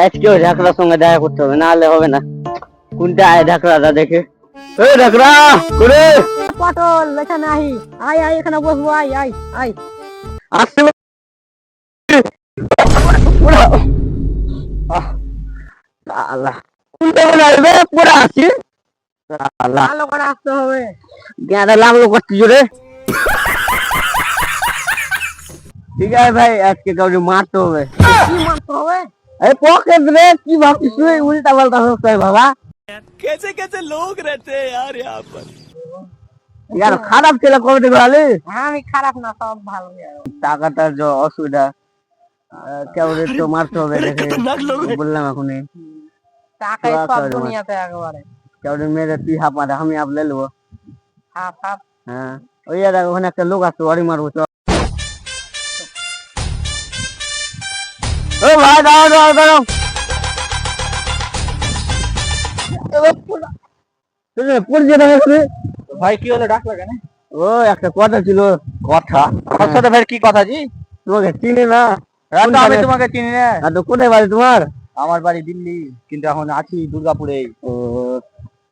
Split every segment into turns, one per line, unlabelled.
আজকেও ঢাকরার সঙ্গে দেখা করতে হবে, না হলে হবে না। কোনটা আয় ঢাকরাটা দেখে। এই ঢাকরা করে
পটল এখানে আই আই আই এখানে বসবো আই আই আই
আসতে পুরো আল্লাহ কোনটা বলে আসবে পুরো আসি আল্লাহ
ভালো করে আসতে হবে।
গেঁদা লাগলো করতে জোরে। ঠিক আছে ভাই, আজকে কাউকে মারতে হবে।
কি মারতে হবে?
এই পকেট রে, কি ভাবছিস তুই? উল্টা পাল্টা হচ্ছে বাবা।
कैसे कैसे लोग रहते हैं यार यहाँ पर।
यार খারাপ ছেলে কবে থেকে হলি?
আমি খারাপ না, সব ভালো।
টাকাটার যে অসুবিধা, কেমন একটু মারতে হবে দেখে বললাম এখনই।
টাকাই সব দুনিয়াতে একেবারে।
কেমন মেরে তুই হাফ মারে, আমি হাফ লে নেবো।
Half half.
হ্যাঁ ওই আর ওখানে একটা লোক আছে, ওরই মারবো। চল ও ভাই দাঁড়াও দাঁড়াও দাঁড়াও। পড়ছে না
भाई की হলো ডাক লাগে না?
ও একটা কথা ছিল।
কথা আমার সাথে ভাই কি কথা জি?
তোমাকে চিনি না।
রাত আমি তোমাকে চিনি না।
তো কোথায় বাড়ি তোমার?
আমার বাড়ি দিল্লি, কিন্তু এখন আছি দুর্গাপুরে।
ও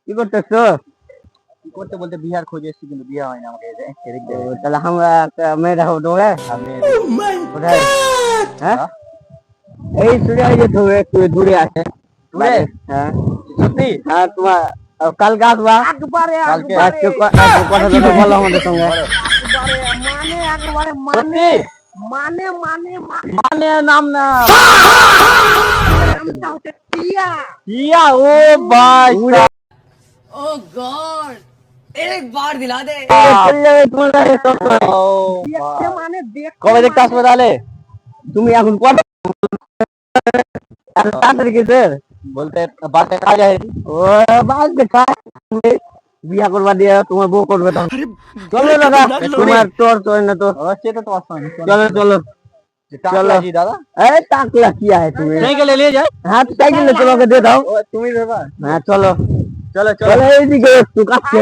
কি করতেছো?
কি করতে বলতে বিহার খোঁজে এসেছি, কিন্তু বিয়ে হয় না আমাকে।
তাহলে আমরা একটা মেয়ে দেখাবো তোমাকে। কোথায়? হ্যাঁ এই সুরে যে তুমি একটু দূরে আছে।
দূরে?
হ্যাঁ
সত্যি?
হ্যাঁ তোমার কালকে আসবা।
একবারে
কালকে?
আজকে কথা তো বলো আমাদের সঙ্গে।
মানে একবারে মানে
সত্যি?
মানে মানে
মানে নাম না
নামটা হচ্ছে টিয়া।
কিয়া। ও ভাই
ओह गॉड एक बार दिला दे।
চলে যাবে তোমার কাছে সব।
দেখতে মানে দেখতে
কবে দেখতে আসবে তাহলে?
তুমি এখন কত তাড়াতাড়ি কিসের?
বলতে বাসে কাজ আছে।
ও বাস দেখা বিয়া করবা দিয়ে তোমার বউ করবে তখন। চলো দাদা, তোমার তোর তোর না তো।
সেটা তো আসবে।
চলো চলো
চলো জি দাদা।
এই টাকলা কি আছে তুমি?
সাইকেলে নিয়ে যাই।
হ্যাঁ সাইকেলে তোমাকে দিয়ে দাও।
তুমি দেবা?
হ্যাঁ চলো
চলো
চলো এইদিকে একটু কাছে।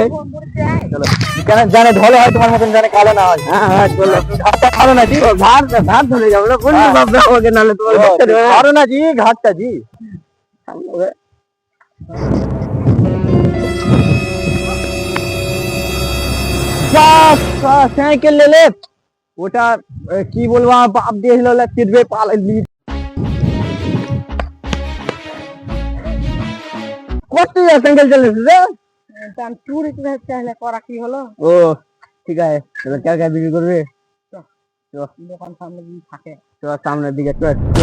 চলো। কেন জানে ঢলে হয় তোমার মতন, জানে কালো না হয়।
হ্যাঁ হ্যাঁ চলো।
ঘাটটা খালো না জি।
ভাত ভাত ধরে যাবো না কোন ভাববে আমাকে, নাহলে তোমার দেখতে দেবে না।
খালো না জি ঘাটটা জি।
সাইকেল লে ওটা কি বলবো, আমার বাপ দিয়েছিল চিটবে পালাইলি। কত সাইকেল চালিয়েছিস রে?
টুরিস্ট চাইলে করা কি হলো?
ও ঠিক আছে, এবার কার কার বিক্রি করবে?
দোকান সামনে গিয়ে থাকে।
চ সামনের দিকে চ চ।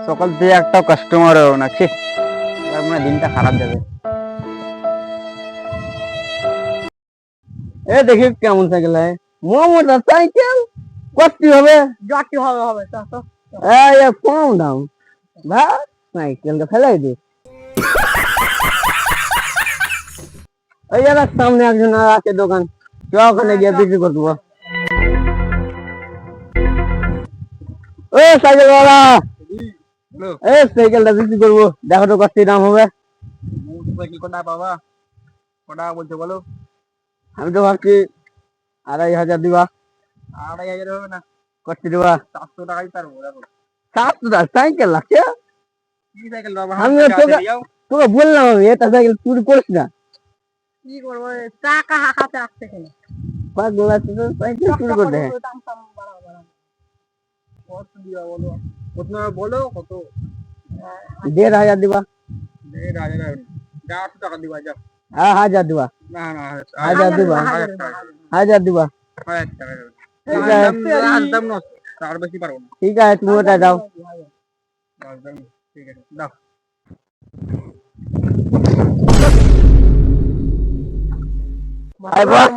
সকাল থেকে একটা কাস্টমারও না, ছি মানে দিনটা খারাপ যাবে।
এ দেখি কেমন সাইকেল হয়। মোহাম্মদ সাইকেল কত হবে?
জটি হবে হবে তো তো।
এই কম দাম ভাই, সাইকেলটা ফেলাই দে। ওই যারা সামনে একজন আর আছে দোকান, চ ওখানে গিয়ে বিক্রি করবো। ও সাইকেল ওয়ালা, এই সাইকেলটা বিক্রি করবো, দেখো তো কত দাম হবে।
কোনটা বাবা? কোনটা বলছো বলো?
আমি তো ভাবছি 2500 দিবা।
2500 হবে না,
কত দিবা?
700 টাকাই পারবো। দেখো
700 সাইকেল লাগছে।
কি সাইকেল বাবা?
আমি তোকে বললাম আমি এটা সাইকেল চুরি করিস না।
কি করবো, টাকা হাতে আসছে কিনা।
পাগল আছে তো, সাইকেল চুরি করে দেয়।
দাম টাম বাড়াও বাড়াও।
কত দিবা বলো? কত বলো কত?
1500 দিবা।
400 টাকা দিবা যাও।
হ্যাঁ 1000 দিবা।
না না
1000 দিবা। 1000 দিবা।
1000 টাকা
ঠিক আছে
দাম না, তার বেশি পারবো না।
ঠিক আছে তুমি ওটা দাও।
ঠিক আছে দাও।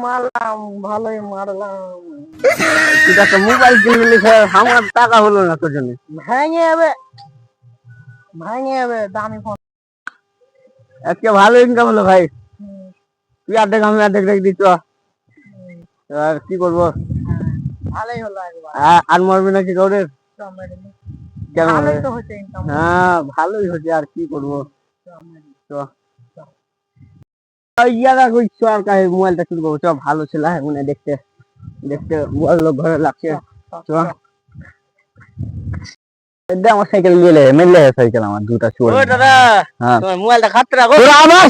মারলাম, ভালোই মারলাম।
ঠিক আছে মোবাইল কিনলি, আমার টাকা হলো না তোর জন্য।
ভেঙে যাবে, ভেঙে যাবে দামি ফোন।
আজকে ভালো ইনকাম হলো ভাই। তুই অর্ধেক আমি অর্ধেক রেখে দিচ্ছ। আর কি করবো?
ভালোই হলো একবার।
আর মরবি নাকি গৌরের? কেন
ভালোই তো হচ্ছে ইনকাম।
হ্যাঁ ভালোই হচ্ছে, আর কি করবো। তো ইয়ারা কই সরকার মোবাইলটা চুরি করবো। চ ভালো ছিল, হ্যাঁ মনে দেখতে দেখতে বড় লোক ঘরে লাগছে। চ
দে আমার সাইকেল নিয়ে মেলে সাইকেল আমার দুটা চোর
ও দাদা
হ্যাঁ
তোমার মোবাইলটা খাতে রাখো
তোরা আমার